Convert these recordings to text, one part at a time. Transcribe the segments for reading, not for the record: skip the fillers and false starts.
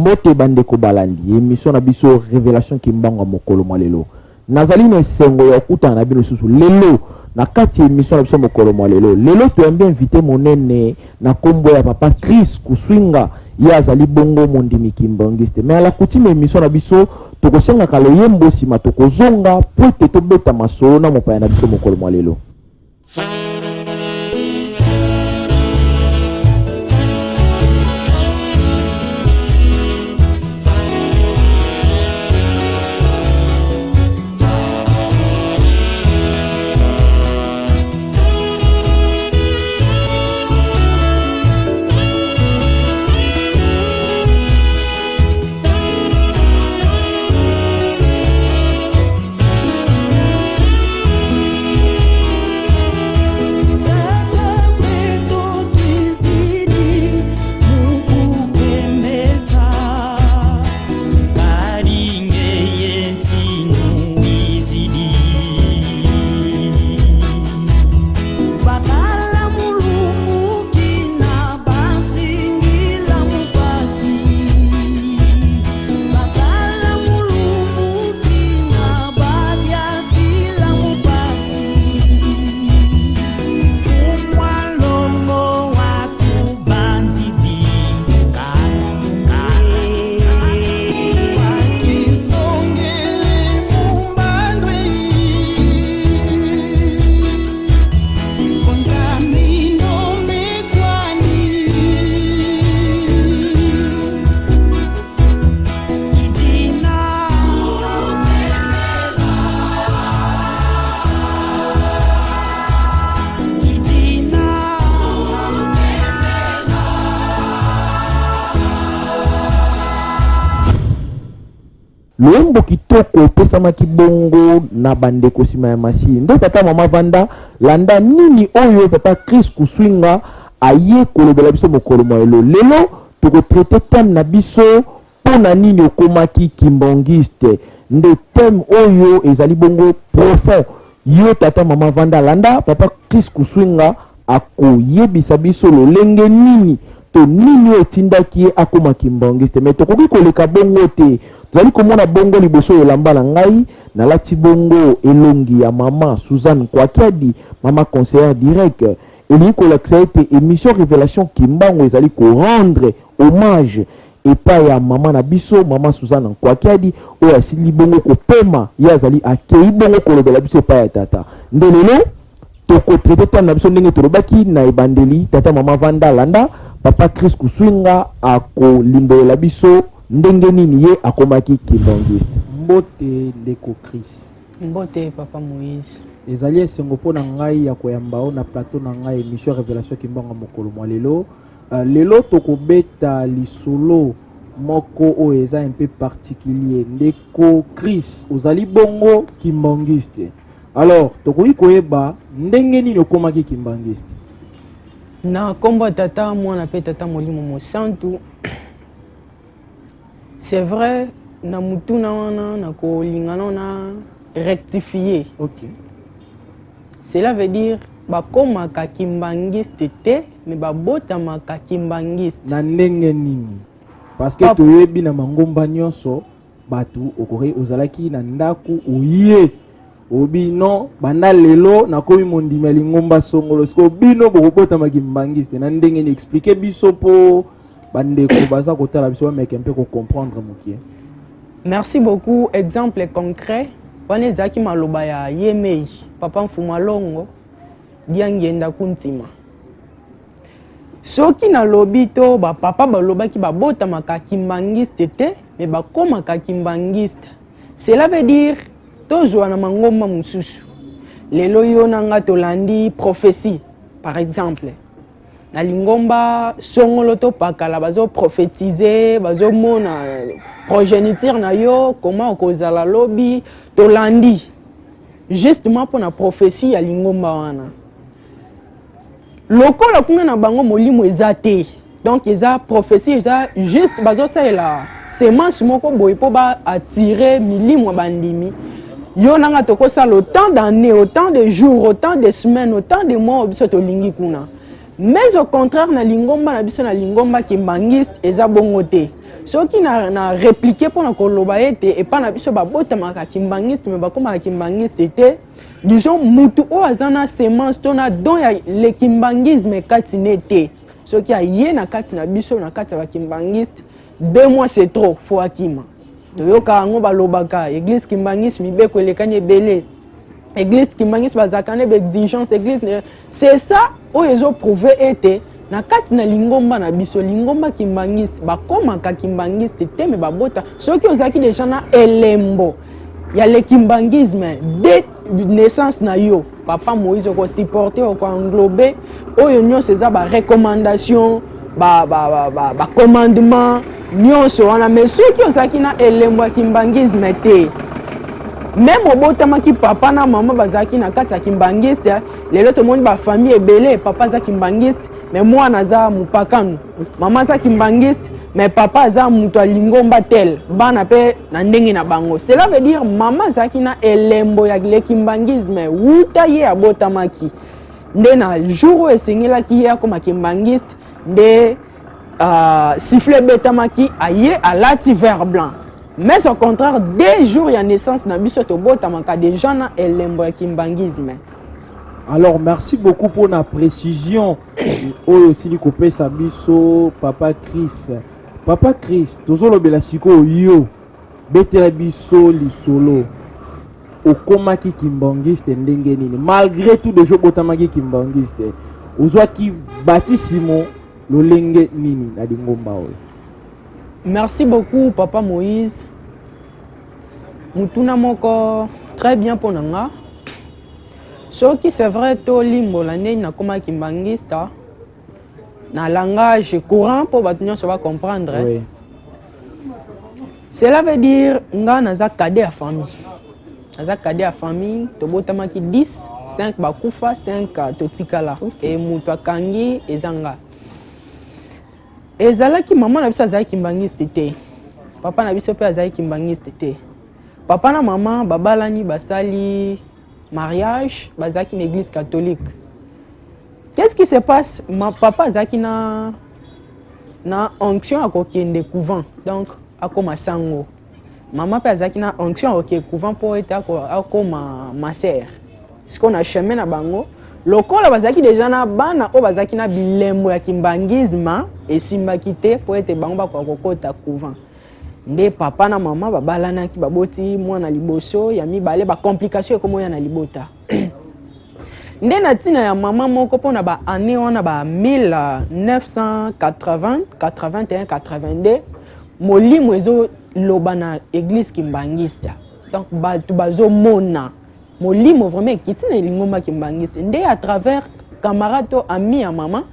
Mbote bandeko balandi émission na biso révélation kimbango mokolo malelo. Nazali ne sengo ya kuta na bino susu lelo na kati émission na biso mokolo malelo. Lelo tu aimes inviter monene na kombo ya papa Chris Kuswinga ya azali bongo mondimi kimbangiste. Mais à la coutume émission na biso tokosenga kalo yembo sima tokozonga po te to beta masolo na mopaya na biso mokolo malelo. Lombo kitoko pesama kibongo na bandeko sima ya masi. Ndo tata mama Vanda landa nini oyo papa Chris Kuswinga aye kolobela biso mokolo malelo. Lelo toko traiter thème na biso pona nini okomaki kimbangiste. Nde thème oyo ezali bongo profond. Yo tata mama Vanda landa papa Chris Kuswinga ako yebisa biso lolenge nini to nini otindaki akoma kimbangiste. Mais tokoki koleka bongo te. Zali komona bongo liboso yolamba na ngai na lati bongo elongi ya mama Suzanne Kwakiadi mama conseillère direct eli ko l'accepte émission révélation kimbango ezali ko rendre hommage et pas ya mama na biso mama Suzanne Kwakiadi o asili bongo ko pema ya zali akei bongo ko lobela biso pa ya tata ndelelo toko traiter na biso ndenge torobaki na ebandeli tata mama Vanda landa papa Chris Kuswinga ako limbola biso ndenge nini ye akomaki kimbangiste. Mbote ndeko Chris. Mbote papa Moïse. Ezali esengo pona ngai ya koyamba na plateau na ngai émission révélation kimbango mokolo mwalelo. Lelo tokobeta lisolo moko o eza un peu particulier ndeko Chris ozali bongo kimbangiste. Alors tokoyi koyeba ndenge nini okomaki kimbangiste. Na kombo tata mwana pe tata molimo mosantu. C'est vrai, na mutuna wana na ko lingana na rectifier. OK. Cela veut dire ba koma ka kimbangiste te mais ba bota maka kimbangiste. Na ndenge nini? Parce que toyebi na mangomba nyonso batu okore ozalaki na ndaku oye. Obino banda lelo na komi mondima lingomba songolo. Sko bino bokobota makimbangiste na ndenge ni expliquer biso po bande ko baza kotala biso mais un peu ko comprendre mokie. Merci beaucoup. Exemple concret, wana zaki maloba ya Yemei papa Mfumalongo diangenda kuntima. Soki na lobito ba papa baloba ki ba bota makakimbangiste te mais ba koma kakimbangiste. Cela veut dire tozwa na mangomba mususu. Lelo yo nanga tolandi prophétie par exemple. Na lingomba songolo to pakala bazo prophétiser bazo mona progéniture na yo comment okozala lobi tolandi justement pour na prophétie ya lingomba wana lokola kuna na bango molimo ezate donc eza prophétie eza juste bazo saela semence moko boye po ba attirer milimo bandimi yo nanga tokosa le temps d'années autant de jours autant de semaines autant de mois biso to lingi kuna. Mais au contraire, na lingomba na biso na lingomba kimbangiste eza bongo te. soki na répliquer pour na koloba ete et pas na biso ba botamaka kimbangiste mais ba koma kimbangiste te disons mutu o azana semence to na don ya le kimbangisme kati nete soki aye na kati na biso na kati ba kimbangiste 2 mois c'est trop faut akima toyoka ngo balobaka église kimbangisme mibeko elekanye belé église kimbangisme bazakane ba exigence église c'est ça o ezo prouver ete na kati na lingomba na biso lingomba kimbangiste bakomaka kimbangiste te me babota soki ozaki déjà na elembo ya le kimbangisme dès naissance na yo papa Moïse ko supporter ko englober oyo nyonso eza ba recommandation ba commandement nyonso wana mais soki ozaki na elembo ya kimbangisme te même obotamaki papa na mama bazaki na kati ya kimbangiste lelo to moni ba famille ebele papa za kimbangiste mais moi naza mupakanu mama za kimbangiste mais papa za muto lingomba tel bana pe na ndenge na bango cela veut dire mama zaki na elembo ya le kimbangisme wuta ye abotamaki nde na jour esengela ki ya koma kimbangiste nde sifflet betamaki aye alati vert blanc mais au contraire dès jours ya naissance na biso to botamaka déjà na elembo ya kimbangisme. Alors, merci beaucoup pour la précision. Aussi, le copain Sabiso, Papa Chris. Papa Chris, toujours le belasiko yo. Betela biso li solo. Okomaki kimbangiste ndengeni. Malgré tout, de jours botamaki kimbangiste. Ozwaki batisimo lolenge nini na dingomba oyo. Merci beaucoup, Papa Moïse. Mutuna moko très bien pour nanga. Ce qui c'est vrai, to limbo l'année na koma kimbangista na langage courant pour battre ça va comprendre. Oui. Cela veut dire nga naza cadet à famille. Naza cadet à famille, to botamaki 10, 5 bakufa, 5 totikala et mutu akangi ezanga. Ezalaki maman na biso azali kimbangiste te. Papa na biso pe azali kimbangiste te. Papa na maman babalani basali mariage bazaki une église catholique. Qu'est-ce qui se passe? Ma papa zaki na onction à kokende couvent donc à koma sango. Maman pe zaki na onction à couvent pour être à ma sœur. Ce qu'on a chemin na bango lokola bazaki déjà na bana o bazaki na bilembo ya kimbangisme et simbaki te pour être bango ba kokota couvent. Nde papa na mama babalana ki baboti mwana liboso ya mibale ba complication comme ya na libota. Nde na tina ya mama moko pona ba année wana ba 1980 81 82 molimo ezo lobana église kimbangiste. Donc batu bazo mona molimo vraiment kitina lingomba kimbangiste. Nde à travers camarade ami ya mama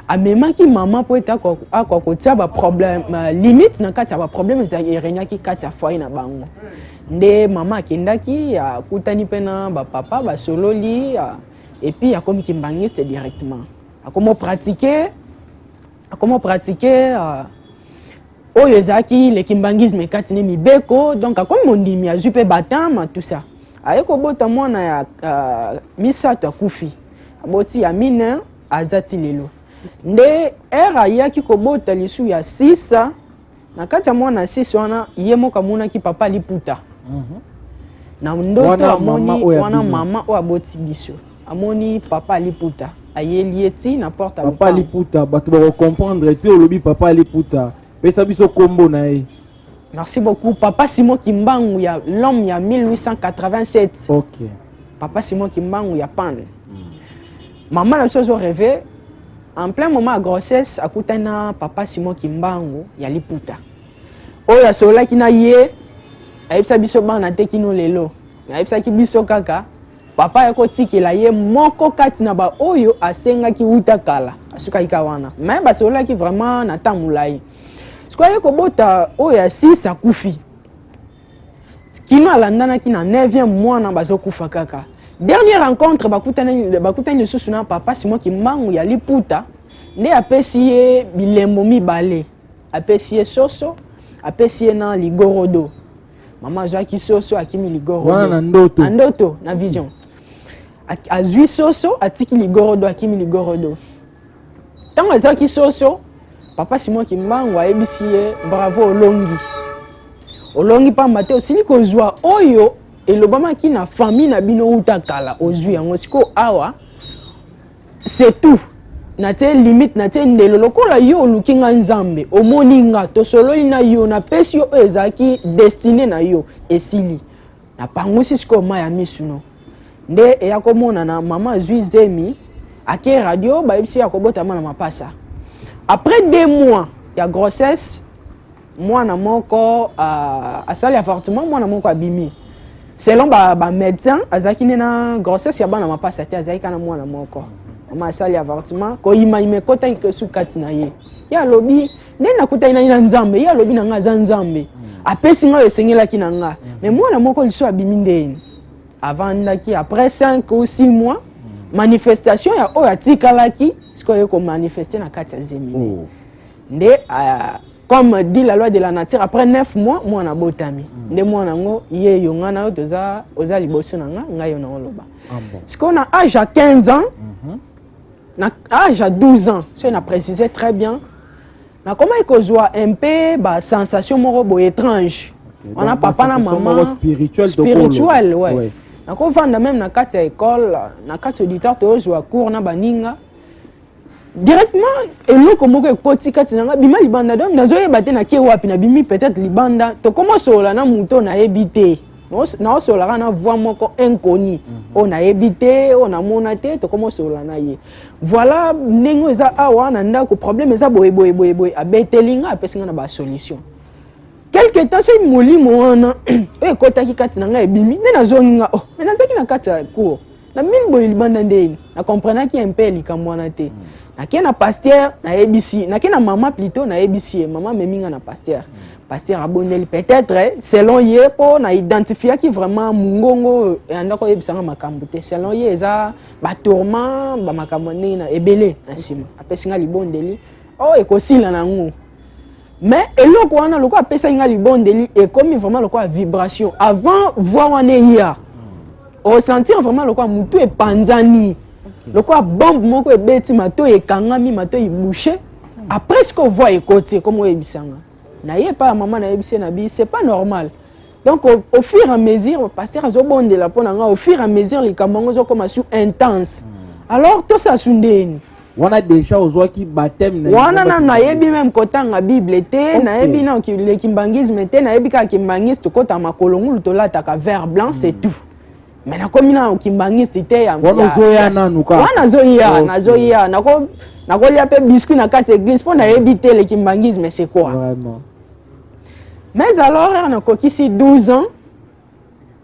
amemaki maman pour être à kotia ba problème limite na kati ya ba problème za erenyaki kati ya foyer na bango nde mama akendaki akutani pena ba papa ba sololi et puis akomi kimbangiste directement akomo pratiquer oyo ezaki le kimbangisme kati ne mibeko donc akomi mondimi azwi pe batama tout ça ayeko bota mwana ya misato akufi aboti ya mine azati lelo nde era yaki kobota lisu ya 6 na kati ya mwana 6 wana ye moka muna ki papa liputa na ndoto amoni wana mama o aboti biso amoni papa liputa ayeli eti na porte papa liputa bato ba comprendre te olobi papa liputa pesa biso kombo na ye. Merci beaucoup papa Simon Kimbangu ya l'homme ya 1887. OK. Papa Simon Kimbangu ya pan. Maman na biso rêvé en plein moment de grossesse, akutana papa Simon Kimbangu ya liputa. Oya sola kina ye, ayebisa biso bana te kino lelo. Ayebisa ki biso kaka, papa yako tikela ye moko kati na ba oyo asenga ki uta kala. Asuka ikawana. Mais ba sola ki vraiment na tamulai. Sikwa yeko bota oya 6 akufi. Kino alandana ki na 9e mois na bazo kufa kaka. Dernière rencontre bakutani susu na papa Simon Kimbangu ya liputa nde apesi ye bilembo mibale apesi ye soso apesi ye na ligorodo mama zwaki soso akimi ligorodo wana ndoto na vision azwi soso atiki ligorodo akimi ligorodo tango azaki soso papa Simon Kimbangu ayebisi ye bravo olongi pamba te osili kozwa oyo elobamaki na famille na bino uta kala ozwi yango siko awa c'est tout na te limite na te ndelo lokola yo oluki nga nzambe omoni nga tosololi na yo na pesi yo ezalaki destiné na yo esili na pangusi siko ma ya misuno nde eya komona na mama azwi zemi ake radio bayebisi ya kobotama na mapasa après 2 mois ya grossesse mwana moko asali avortement mwana moko abimi selon ba médecin azaki na grossesse ya bana mapasa te azaki kana mwana moko mama asali avortement ko ima kota ikesu kati na ye ya lobi nde nakuta ina nzambe ya lobi na nga za nzambe apesi nga esengelaki na nga mais mwana moko liso abimi ndeni avandaki après 5 ou 6 mois manifestation ya oyo atikalaki siko ye ko manifester na kati ya zemi nde comme dit la loi de la nature après 9 mois mwana botami nde mwana ngo ye yonga na toza oza liboso na nga nga yo na oloba siko na âge à 15 ans na âge à 12 ans so na préciser très bien na comment ekozwa un peu ba sensation moko bo étrange on a papa na maman spirituel ouais na ko vanda même na kati ya école na kati auditeur tozwa cours na baninga directement eloko moko ekoti kati nanga bima libanda donc nazoyeba te na ke wapi na bimi peut-être libanda to comment sola na muto na ebité na sola na voix moko inconnu on a ebité on a monaté to comment sola na ye voilà ndenge eza awa na ndako problème eza boye abetelinga apesinga na ba solution quelque temps so molimo wana ekotaki kati nanga ebimi nde nazonginga mais nazaki na kati ya cours na mille boye libanda ndeni na comprenaki un peu likamwana te na na pasteur na ABC na na maman plutôt na ABC maman meminga na pasteur pasteur abondeli peut-être selon ye po na identifier qui vraiment mungongo andako yebisanga makambo te selon ye eza ba tourment ba makambo na ebele na sima apesinga libondeli ekosila nango mais eloko wana loko apesinga libondeli ekomi vraiment loko vibration avant voir wana ya ressentir vraiment loko mutu epanzani loko bombe moko ebeti mato ekangami mato ibouché après ce qu'on voit écouter comme on ebisanga na ye pas maman na ebisé na bi c'est pas normal donc au fur et à mesure le pasteur azobonde la pona nga au fur et à mesure les kamango zo comme sous intense alors tout ça sundeni wana déjà ozwa ki baptême wana na yebi même kotanga bible te na yebi na le kimbangisme te na yebi ka kimbangiste kota makolongulu to lata ka vert blanc c'est tout mais na komi na kimbangiste te ya wana zoya nanuka wana zoya nako lia pe biscuit na kati église pour na yebi te le kimbangisme c'est quoi vraiment mais alors on a kokisi 12 ans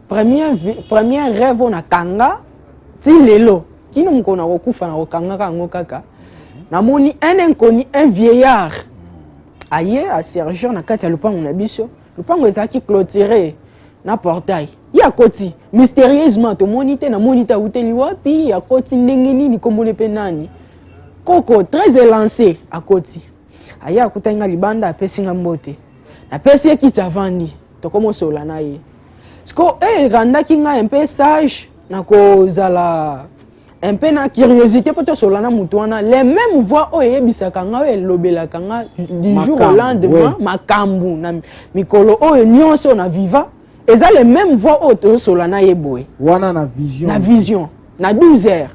premier rêve on a kanga ti lelo kino mkona kokufa na kokanga kango kaka namoni un inconnu un vieillard aye a sergeur na kati ya lupango na biso lupango ezaki clôturé na portail ya koti mystérieusement to monite na monita uteli wapi ya koti ndenge nini komone pe nani koko très élancé à koti aya kutanga libanda apesinga mbote na pesi ki avandi to komo sola na ye sko randa kinga un peu sage na ko zala un peu na curiosité pour to sola na mutu wana les mêmes voix o yebisaka nga o lobelaka nga du jour au lendemain makambu na mikolo o nyonso na viva eza les mêmes voix o to sola na ye boy wana na vision na 12 heures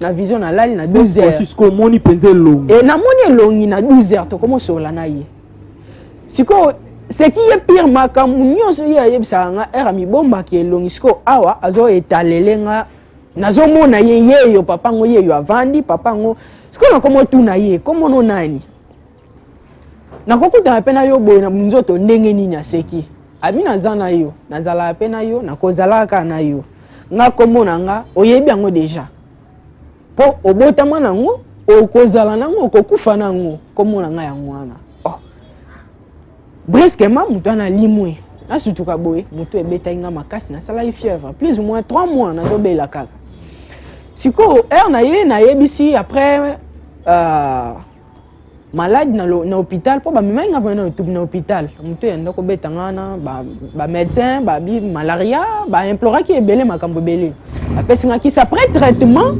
na vision na lali na 12 heures jusqu'au moni penze longi et na moni longi na 12 heures to komo sola na ye siko ce qui est pire makambu nyonso ye yebisaka nga era mibomba ki longi siko awa azo etalelenga nazomona ye yo papa ngo ye yo avandi papa ngo siko na komo tuna ye komo no nani na kokuta pe na yo boy na nzoto ndenge nini aseki abi nazana yo nazala pe na yo na kozalaka na yo nga komona nga oyebi yango déjà po obotama nango okozala nango okokufa nango komona nga yango wana brusquement mutu ana limwe na surtout ka boye mutu ebeta inga makasi na sala fièvre plus ou moins 3 mois na zobela kaka siko na yebisi après malade na hôpital po ba mima inga na hôpital mutu ya ndako beta ngana ba médecin ba bi malaria ba implora ki ebele makambo belé apesinga ki après traitement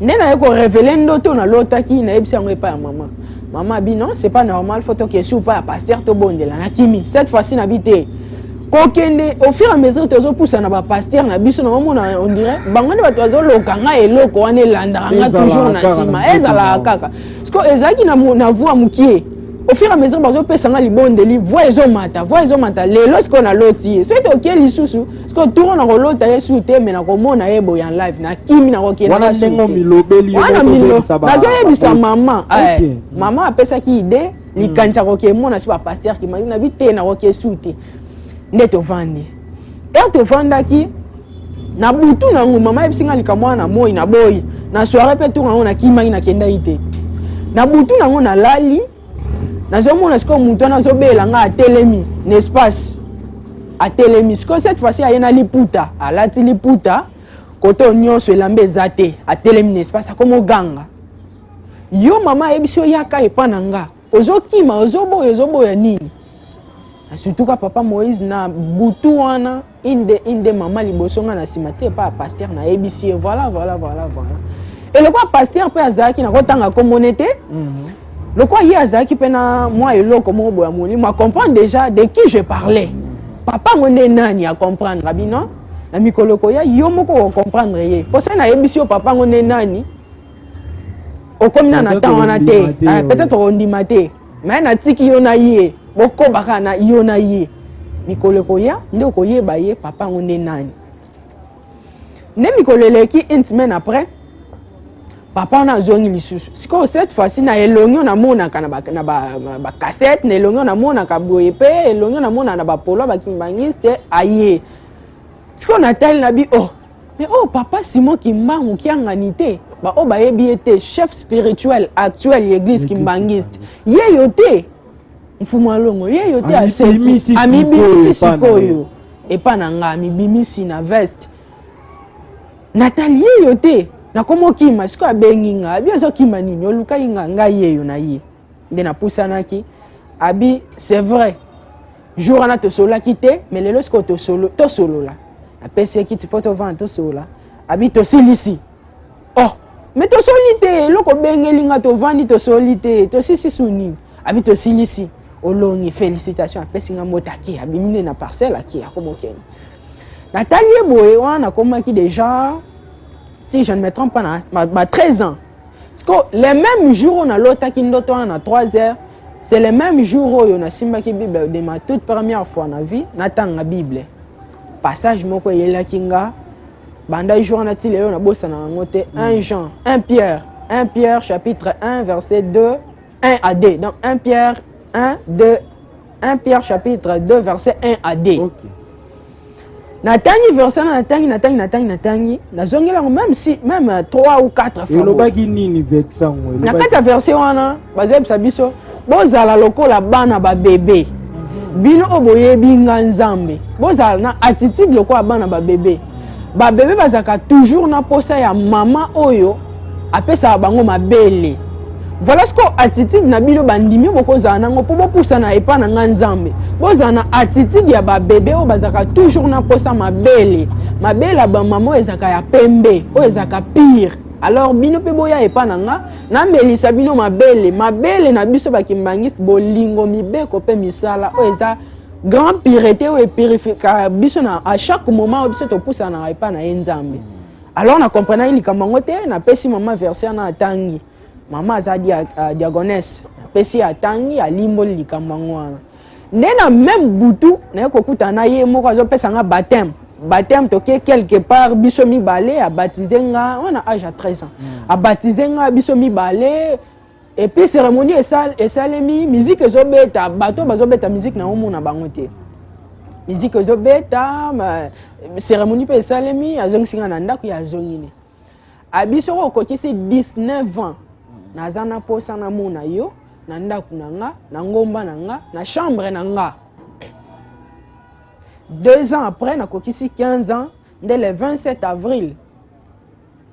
nena yeko révéler ndoto na lotaki na yebisi yango epa ya mama maman abi non c'est pas normal faut que sous pas pasteur to bondela na kimi cette fois-ci na bité kokende au fur et à mesure tozo poussa na ba pasteur na biso na mona on dirait bangani ba tozo lokanga eloko wana landanga toujours na sima ezala kaka parce que ezaki na voix mukie au fur et à mesure bazo pesa nga libondeli voix ezo mata lelo ce qu'on a loti so to ke lisusu ce que tourne na kolota yesu te mais na komona yebo ya live na kimi na kokena wana ndengo milobeli nazo yebisa maman maman apesa ki idée likanisa kokemona si ba pasteur ki na bite na kokesute nde tovandi tovandaki na butu na ngu mama ebisinga likamwa na moi na boy na soirée pe tour na kimangi na kenda ite na butu na ngu na lali nazomona siko mutu nazobela nga atelemi n'espace atelemi siko cette fois-ci ayena liputa alati liputa koto nyonso elambe ezate atelemi n'espace akomo ganga yo mama ebisio yaka epana nga ozokima ozoboya nini surtout ka papa Moïse na butu wana inde mama liboso nga na simati pa pasteur na ABC voilà et le quoi pasteur pe azaki na kotanga komonete le quoi y azaki pe na moi eloko mo boya moni moi comprendre déjà de qui je parlais papa ngone nani a comprendre rabino na mikoloko ya yo moko comprendre ye pour ça na ABC papa ngone nani o comme na temps wana te peut-être on dit maté mais na tiki yo na ye boko baka na yo na ye mikolo koya nde koyeba ye papa ngone nani ne mikolo leki une semaine après papa na zongi lisusu siko cette fois-ci na elongi na mona kana ba cassette na elongi na mona ka boye pe elongi na mona na ba polo ba kimbangiste aye siko na tel na bi oh mais oh papa Simon Kimbangu ki anganité ba o ba yebi était chef spirituel actuel l'église kimbangiste ye yote mfumo longo ye yote aseki amibimisi sikoyo epa na nga amibimisi na veste Nathalie yote na komo kima siko abengi nga abi azo kima nini oluka inga nga yeyo na ye nde na pusanaki abi c'est vrai jour ana to sola kite mais lelo siko to solo la apesi ki ti poto vent to sola abi to silisi oh mais to solite loko bengeli nga to vandi to solite to sisi suni abi to silisi olongi félicitations apesi nga motaki abimine na parcelle aki akomokeni Nathalie boye wana komaki déjà si je ne me trompe pas ma 13 ans parce que les mêmes jours on a lotaki ndoto na 3 heures c'est les mêmes jours où on a simbaki bible de ma toute première fois na vie natanga bible passage moko yelaki nga banda jour na ti lelo na bosa na ngote 1 Pierre chapitre 1 verset 2 1 à D donc 1 Pierre chapitre 2 verset 1 à D. Okay. Natangi verset natangi nazongela même 3 ou 4 fois. Elobaki nini vexango na kati verset wana bazebisa biso bozala lokola bana ba bébé bino oboyebi nga nzambe bozala na attitude lokola bana ba bébé bazaka toujours na posa ya mama oyo apesa bango mabele. Voilà ce que attitude na bilo bandimi bokozala nango po bopusa na epa na nga nzambe bozala na attitude ya ba bébé o bazaka toujours na posa mabele ba mama ezaka ya pembe o ezaka pire alors bino pe boya epa na nga na melisa bino mabele na biso bakimbangiste bolingo mibeko pe misala o eza grand pureté o purifica biso na à chaque moment biso to pusa na epa na nzambe alors na comprendre likambo ngote na pesi mama verset na tangi mama azadi diagonesse pesi atangi alimbo likambo ngwana ndena même butu na kokuta na ye moko azopesa nga baptême toke quelque part biso mibale a baptisé nga on a âge à 13 ans a baptisé nga biso mibale et puis cérémonie esalemi musique ezobeta bato bazobeta musique na omo na bango te musique ezobeta cérémonie pe esalemi azongisinga na ndako ya azongine abiso okokisi 19 ans nazana posa na mona yo na ndaku na nga na ngomba na nga na chambre na nga 2 ans après na kokisi 15 ans dès le 27 avril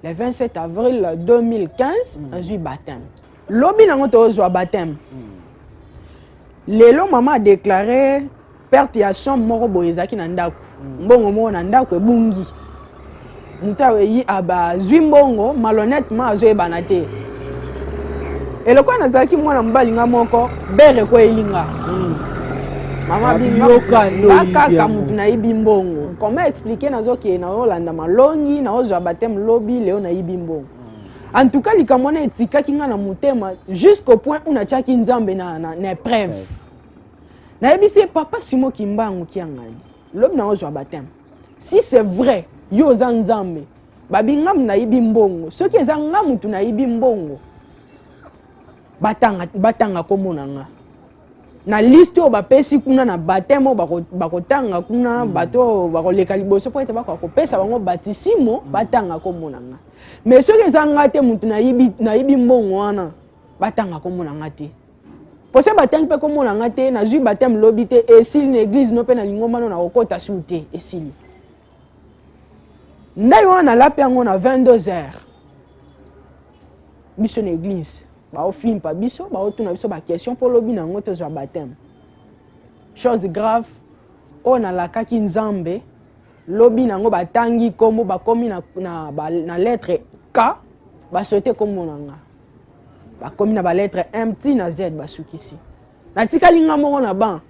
2015 nazui baptême lobi nango tozwa baptême lelo mama a déclaré perte ya somme moko boye ezaki na ndaku mbongo moko na ndaku ebungi muta yi aba zwi mbongo malhonnêtement azoyebana te Et le quoi nazaki mwana mbali nga moko bere ko elinga. Mama binga kaka mutu na ibi mbongo. Comment expliquer nazoki na Olanda malongi na ozwa batem lobby leo na ibi mbongo. En tout cas likamona etika kinga na mutema jusqu'au point où na chaki nzambe na preuve. Na ebisi papa Simo Kimbangu kiangani. Lobi na ozwa batem. Si c'est vrai yo za nzambe babingam na ibi mbongo. Soki eza nga mutu na ibi mbongo. Batanga komona nga. Na liste o bapesi kuna na batemo bakotanga kuna bato bakoleka liboso po ete bakopesa bango batisimo batanga komona nga. Mais soki eza nga te mutu na ibi mbongo wana batanga komona nga te. Pour ça batanga pe komona nga te na zui batem lobi te esili na église no pe na lingoma no na okota sute esili. Ndai wana lapi yango na 22h. Biso na église. Ba o film pa biso, ba o tuna biso ba question pour lobi na ngoto zo baptême. Chose grave, on a la kaki nzambe, lobi na ngo batangi kombo ba komi na lettre K, ba sauter kombo nanga. Ba komi na ba lettre M ti na Z ba sukisi. Na tikali nga moko na ba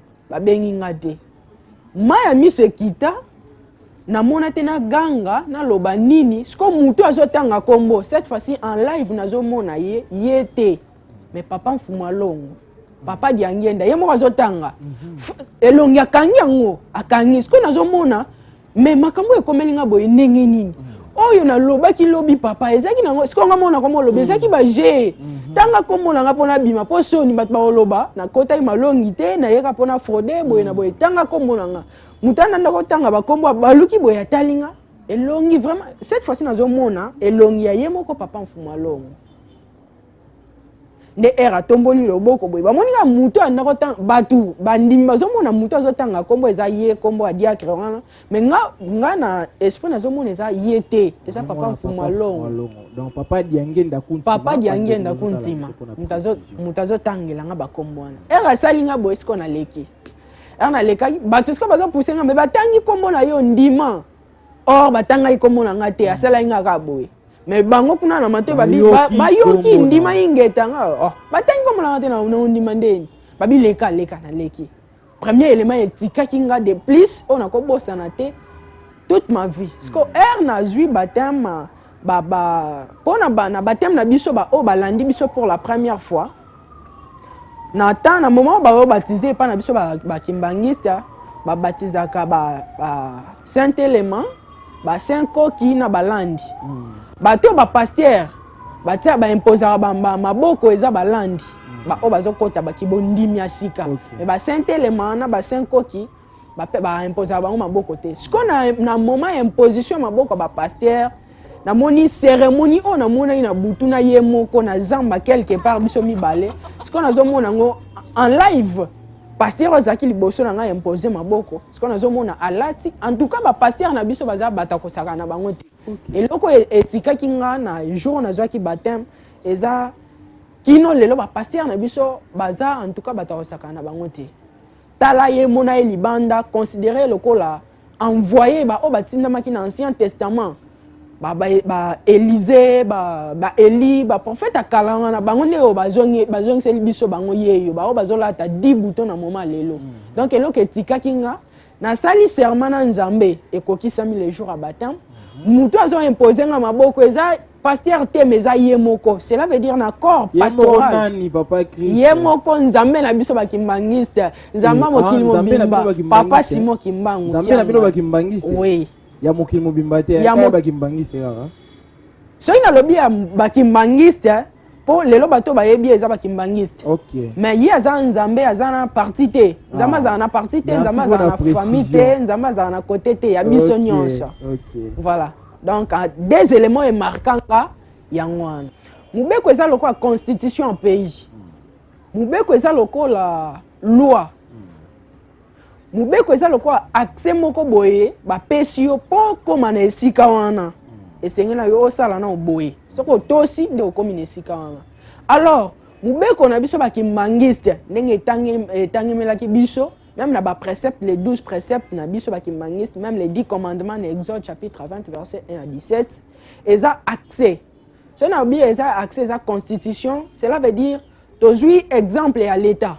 bengi nga te. Maya miso ekita na mona te na ganga na loba nini siko mutu azotanga kombo cette fois-ci en live nazo mona ye te mais papa mfuma longo papa diangenda ye moko azotanga elongi akangi yango akangi siko nazo mona mais makambo ekomeli nga boye ndenge nini oyo na loba ki lobi papa ezaki nango siko nga mona komo loba ezaki ba je tanga kombo na nga pona bima po soni bat ba loba na kota malongi te na yeka pona fraude boye na boye tanga kombo na nga mutana ndako tanga bakombo baluki boye atalinga elongi vraiment cette fois-ci nazo mona elongi ya yemoko papa mfuma longo ne era tomboli loboko boye bamoni nga mutu andako tanga batu bandimi bazo mona mutu azotanga kombo eza ye kombo a diacre wana mais nga na esprit nazo mona eza ye te eza papa mfuma longo donc papa diangenda kuntima mutazo tangela nga bakombo wana era salinga boye siko na leki ana lekaki bato siko bazo pousser nga me batangi kombo na yo ndima or batanga kombo na nga te asala nga ka boye mais bango kuna na mato bayoki ndima ingeta nga oh batangi kombo na nga te na ndima ndeni babi leka na leki premier élément etikaki nga de plus on a ko bosana te toute ma vie siko na zui batema pona na batema na biso o balandi biso pour la première fois. Na temps na moment ba baptisé pa na biso ba kimbangista ba baptisaka ba saint élément ba saint koki na balandi bato ba pasteur batia ba imposer ba maboko eza balandi ba o bazokota ba kibondimi ya sika mais ba saint élément na ba saint koki ba imposer ba maboko te siko na moment imposition maboko ba pasteur na moni cérémonie on a mona ina butu na yemoko na zamba quelque part biso mibale siko nazo mona ngo en live pasteur ozaki liboso na nga imposer maboko siko nazo mona alati en tout cas ba pasteur na biso baza batako saka na bango te eloko etika kinga na jour nazo ki baptême eza kino lelo ba pasteur na biso baza en tout cas batako saka na bango te tala ye mona e libanda considérer lokola envoyé ba o batinda maki na ancien testament Élisée, Élie, prophète à Kalanga, bango bazongi seli biso bango yeyo, bazola ta 10 boutons na moment lelo. Donc eloko etika kinga na sali serment na Nzambe ekokisa mi les jours à baptême. Mutu azo imposer nga maboko eza pasteur te meza yemoko. Cela veut dire na corps pastoral. Yemoko Nzambe na biso bakimbangiste, Nzamba mokili mobimba, papa Simo Kimbangu. Nzambe na biso bakimbangiste. Oui. Ya mokili mobimba te ya bakimbangiste kaka so ina lobi ya bakimbangiste po lelo bato bayebi eza bakimbangiste mais ye aza Nzambe aza na parti te Nzambe aza na parti te Nzambe aza na famille te Nzambe aza na côté te ya biso nyonso voilà donc des éléments marquants yango wana mubeko eza lokola constitution en pays mubeko eza lokola loi mubeko eza lokola accès moko boye bapesi yo po koma na esika wana esenge na yo osala na boye soko tosi nde okomi na esika wana alors mubeko na biso bakimbangiste ndenge etangemelaki biso même na ba préceptes les 12 préceptes na biso bakimbangiste même les 10 commandements na Exode chapitre 20 verset 1 à 17 eza accès Si on a bien accès à la constitution, cela veut dire tozui exemple à l'État.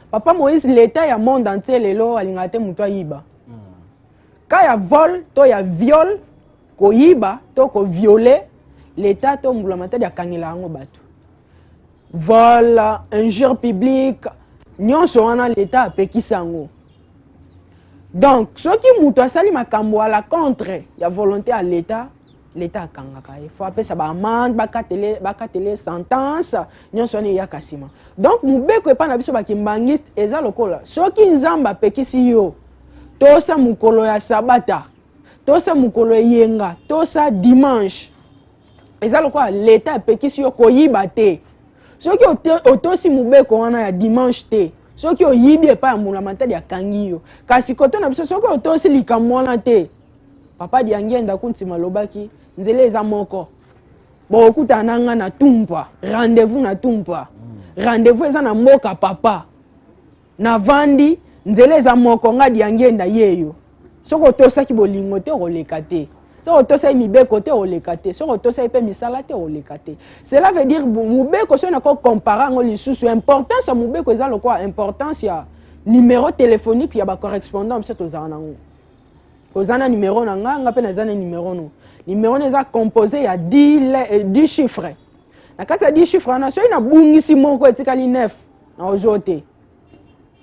Papa Moïse, l'État est monde entier, lelo alingate mutwa yiba. Quand il y a vol, il y a viol, ko yiba, ko violer, l'État to mbulamata ya kangela ngo batu. Vol, injure publique, nyonso wana l'État pekisango. Donc, ce qui mutwa sali makambo à la contre, il y a volonté à l'État. L'État kangaka. Il faut appeler ça amende, bakatele sentence, nyonso ni yakasima. Donc mubeko epa na biso bakimbangiste eza lokola. Soki nzamba pekisi yo, tosa mukolo ya sabata, tosa mukolo yenga, tosa dimanche. Eza lokola l'État pekisi yo koyiba te. Soki otosi mubeko wana ya dimanche te. Soki oyibi epa ya mulamata ya kangi yo. Kasi koto na biso soki otosi likamwana te. Papa diangenda kunti malobaki nzele eza moko bokuta nanga na tumpa rendez-vous na tumpa rendez-vous eza na mboka papa na vandi nzele eza moko nga diangenda yeyo soko tosaki bolingo te roleka te soko tosai mibeko te roleka te soko tosai pe misala te roleka te. Cela veut dire mubeko so na ko comparer ngo lisusu importance ya mubeko eza lokwa importance ya numéro téléphonique ya ba correspondant mse tozana ngo. Ozana numéro nanga nga pe nazana numéro no. Numéro neza composé ya 10 chiffres. Na kati ya 10 chiffres na so ina bungisi moko etikali 9 na ozote.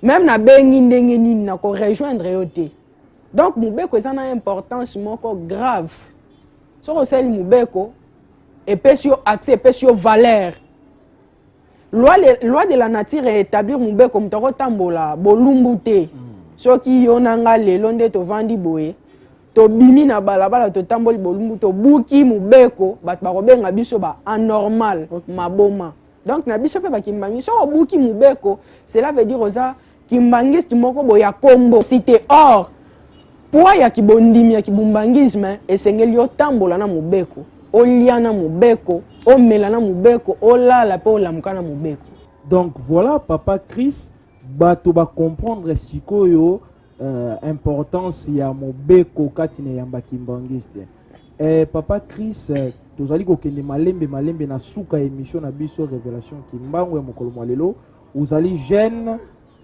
Même na bengi ndenge nini na ko rejoindre yote. Donc mubeko ezana importance moko grave. So ko seli mubeko epesio accès epesio valeur. Loi de la nature est établir mubeko mutoko tambola bolumbu te. Soki yonanga lelo nde to vandi boye. To bimi na balabala to tamboli bolumbu to buki mubeko bat bakobenga biso ba anormal maboma. Donc na biso pe ba kimbangi so buki mubeko cela veut dire oza kimbangiste moko boya kombo cité or poa ya kibondimi ya kibumbangisme esengeli yo tambola na mubeko oliana mubeko omela na mubeko olala pe olamuka na mubeko. Donc voilà papa Chris bato ba comprendre sikoyo importance ya mobeko katine yamba kimbangiste. Papa Chris tozali kokende malembe na suka émission na biso révélation kimbango ya mokolo lelo uzali jeune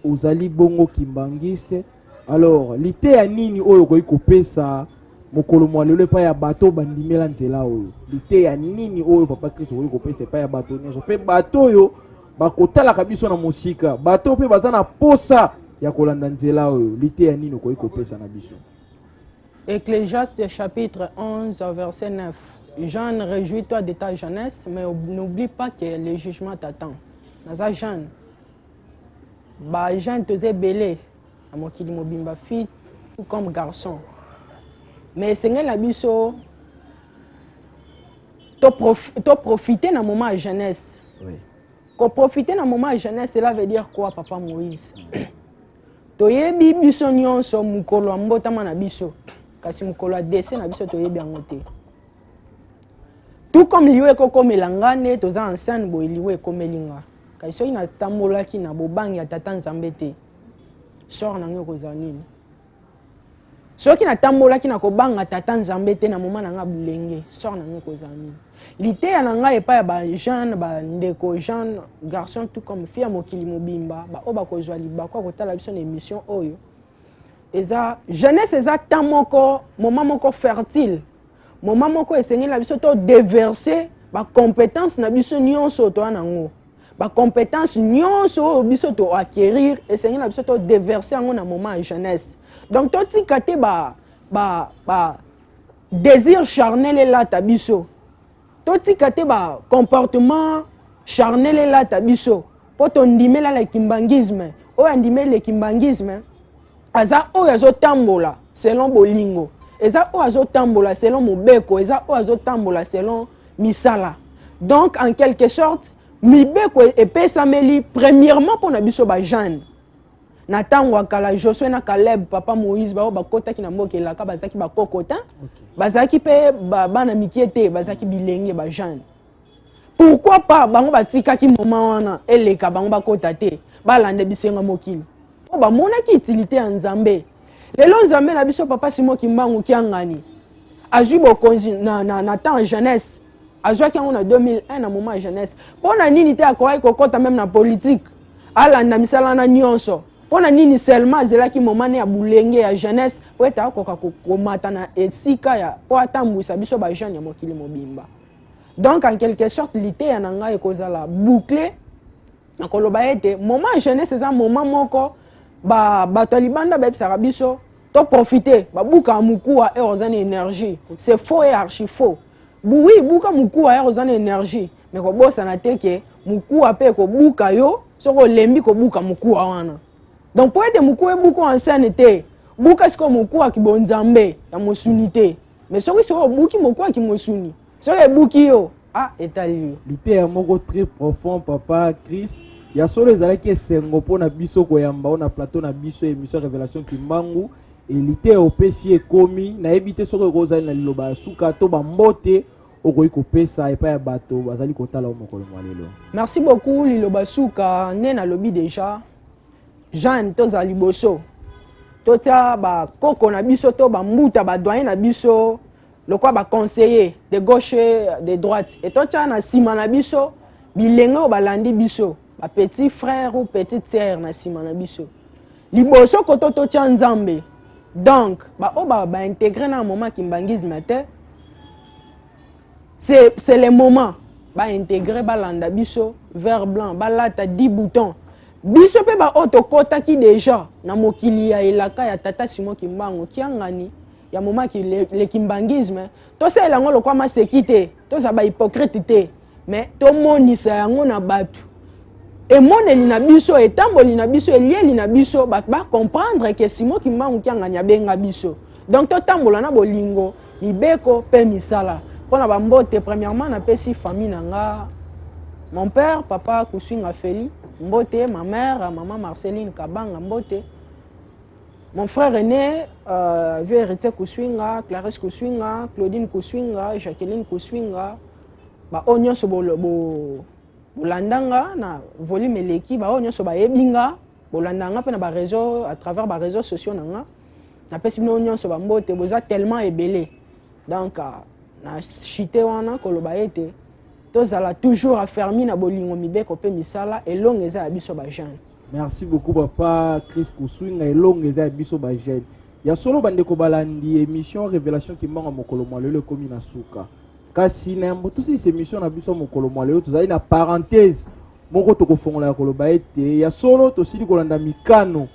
uzali bongo kimbangiste. Alors lité ya nini oyo koyi kopesa mokolo lelo pa ya bato bandimela nzela oyo lité ya nini oyo papa Chris koyi kopesa pa ya bato nyonso pe bato yo bakotala kabiso na musika bato pe bazana posa ya kolanda nzela oyo lité ya nini koyi kopesa na biso. Ecclésiaste chapitre 11 verset 9. Jeune, réjouis-toi de ta jeunesse, mais n'oublie pas que le jugement t'attend. Naza jeune. Ba jeune te belé à mokili mobimba fille ou comme garçon. Mais seigneur la biso to profiter na moment de jeunesse. Oui. Ko profiter na moment de jeunesse, cela veut dire quoi papa Moïse? Toyebi biso nyonso mukolo mbotama na biso. Kasi mukolo a dessin na biso toyebi yango te. Tout comme liwe koko melangane toza enceinte bo liwe komelinga. Kasi so ina tambolaki na bobangi ya tata Nzambe te. Sor na ngoko za nini? Soki na tambolaki na kobanga tata Nzambe te na moma na nga bulenge, sor na ngoko za nini? Lité ya nga epa ya ba jeune ba ndeko jeune garçon tout comme fille mokili mobimba ba oba kozwa libakwa kotala biso na émission oyo. Eza jeunesse eza temps moko moment moko fertile. Moment moko esengeli biso to déverser ba compétence na biso nyonso to anango. Ba compétence nyonso biso to acquérir esengeli biso to déverser ngo na moment de jeunesse. Donc to tikate ba désir charnel là ta biso. To tikate ba comportement charnel là ta biso. Po to ndimela la kimbangisme. O andimela le kimbangisme. Aza o yazo tambola selon bolingo. Eza o yazo tambola selon mobeko. Eza o yazo tambola selon misala. Donc en quelque sorte, mibeko epesameli premièrement pour na biso ba jeune. Na tango akala Josué na Caleb papa Moïse ba kota ki na mbokela ka bazaki ba kokota. Bazaki pe bana mikiete bazaki bilenge ba jeune. Pourquoi pas bango batika ki moment wana eleka bango ba kota te ba lande bisenga mokili. O ba mona ki utilité ya Nzambe. Lelo Nzambe na biso papa Simo Kimbangu kiangani. Azui bokonzi na temps jeunesse. azwaki yango na 2001 na moment ya jeunesse mpona nini te akoki kokɔta même na politique alanda misala na nyonso mpona nini seulement azelaki moment ne ya bulenge ya jeunesse po ete akoka komata na esika ya po atambwisa biso bajeune ya mokili mobimba. Donc en quelque sorte liteya na ngai ekozala bouclé nakoloba ete moment ya jeunesse eza moment moko bato ya libanda bayebisaka biso to profiter babuka mukuwa e ozana énergie c'est faux et archi faux. Oui buka mukuwa e ozana énergie mais kobosana te ke mukuwa pe kobuka yo soko lembi kobuka mukuwa wana. Donc pour être mukuwa ebuka en scène te buka siko mukuwa ki bonzambe ya mosuni te mais soko siko buki mukuwa ki mosuni soko ebuki yo etali lité ya moko très profond papa Chris ya solo ezalaki esengo mpona biso koyamba na plateau na biso émission révélation kimbangu elite opesi ekomi nayebi te soki ekozali na liloba ya suka to bambote okoki kopesa epai ya bato bazali kotala o mokolo mwa lelo. Merci beaucoup liloba suka nde nalobi déjà Jean toza liboso totia bakoko na biso to bambuta badoyen na biso lokwa baconseiller de gauche de droite et totia na nsima na biso bilenge oyo balandi biso petit frère ou petite sœur na nsima na biso liboso koto totia nzambe. Donc intégrer dans un moment kimbangisme c'est le moment intégrer balanda biso vert blanc balata 10 boutons biso pe otokota ki déjà na mokili ya elaka ya tata Simon Kimbangu kiangani ya moment ki le kimbangisme to se elango lokwa masekite to za ba hypocrite te mais to monisa yango na batu emoneli na biso etamboli na biso elieli na biso ba comprendre que Simon Kimbangu kianganya benga biso. Donc to tambola na bolingo libeko pe misala pona bambote premièrement na pesi famille nanga mon père papa Kusinga Feli mbote, ma mère maman Marceline Kabanga mbote, mon frère aîné vieux héritier Kusinga, Clarisse Kusinga, Claudine Kusinga, Jacqueline Kusinga ba onyo so bolandanga na volume eleki ba onyo so ba yebinga bolandanga pe na ba réseau à travers ba réseaux sociaux nanga na pesi bino onyo so ba mbote boza tellement ébélé. Donc na chité wana koloba ete tozala toujours affermi na bolingo mibeko pe misala elongo eza ya biso ba jeune. Merci beaucoup papa Chris Kusinga elongo eza ya biso ba jeune. Ya solo bandeko balandi émission révélation kimbangu mokolo mwa lelo komi na suka. Kasi na mboto si émission na biso mokolo mwa lelo tozali na parenthèse moko tokofongola ya koloba ete ya solo tosili kolanda mikano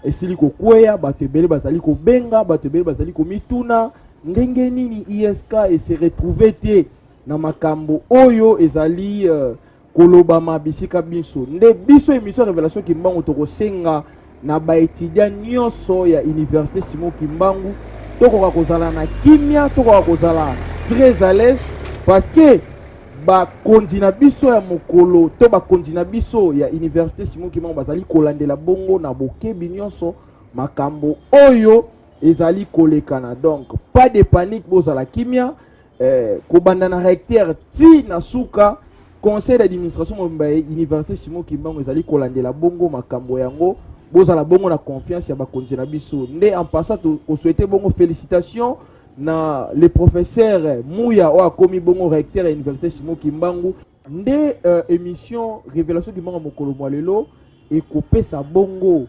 esili kokweya bato ebele bazali kobenga bato ebele bazali komituna ndenge nini ISK et se retrouver te na makambo oyo ezali kolobama bisika biso nde biso émission révélation kimbangu tokosenga na ba étudiant nyonso ya université Simon Kimbangu tokoka kozala na kimia tokoka kozala très à l'aise parce que ba kondina biso ya mokolo to ba kondina biso ya université Simon Kimbangu bazali kolandela bongo na bokebi nyonso makambo oyo ezali kolekana. Donc pas de panique bozala kimia kobanda na recteur ti na suka conseil d'administration mbaye université Simon Kimbangu ezali kolandela bongo makambo yango bozala bongo na confiance ya bakonzi na biso nde en passant ko souhaiter bongo félicitations na le professeur Mouya o akomi bongo recteur à université Simon Kimbangu nde émission révélation kimbangu mokolo mwa lelo ekopesa bongo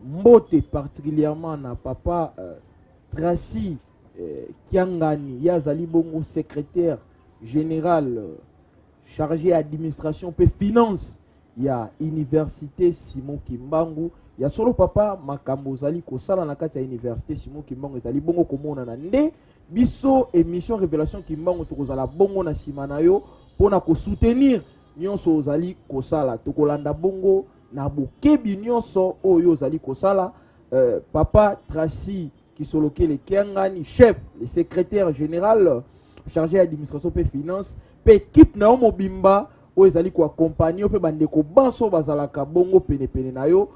mbote particulièrement na papa Tracy Kiangani yazali bongo secrétaire général chargé administration pe finance ya université Simon Kimbangu ya solo papa makambo zali kosala na kati ya université Simon Kimbangu ezali bongo komona na nde biso émission révélation Kimbangu tokozala bongo na sima na yo pona ko soutenir nyonso ozali kosala tokolanda bongo na bokebi nyonso oyo zali kosala papa Tracy Kisolokele Kiangani chef le secrétaire général chargé d'administration pe finance pe équipe na mobimba oyo ezali ko accompagner pe bandeko banso bazalaka bongo pene pene na yo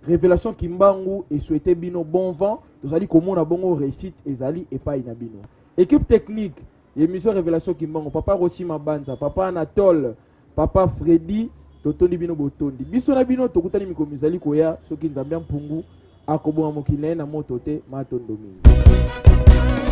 révélation Kimbangu et souhaiter bino bon vent tozali komona bongo réussite ezali epai na bino équipe technique émission révélation Kimbangu papa Rossi Mabanza papa Anatole papa Freddy totondi bino botondi biso na bino tokutani mikolo mizali koya soki nzambe mpungu akoboma mokili na moto te matondo mingi.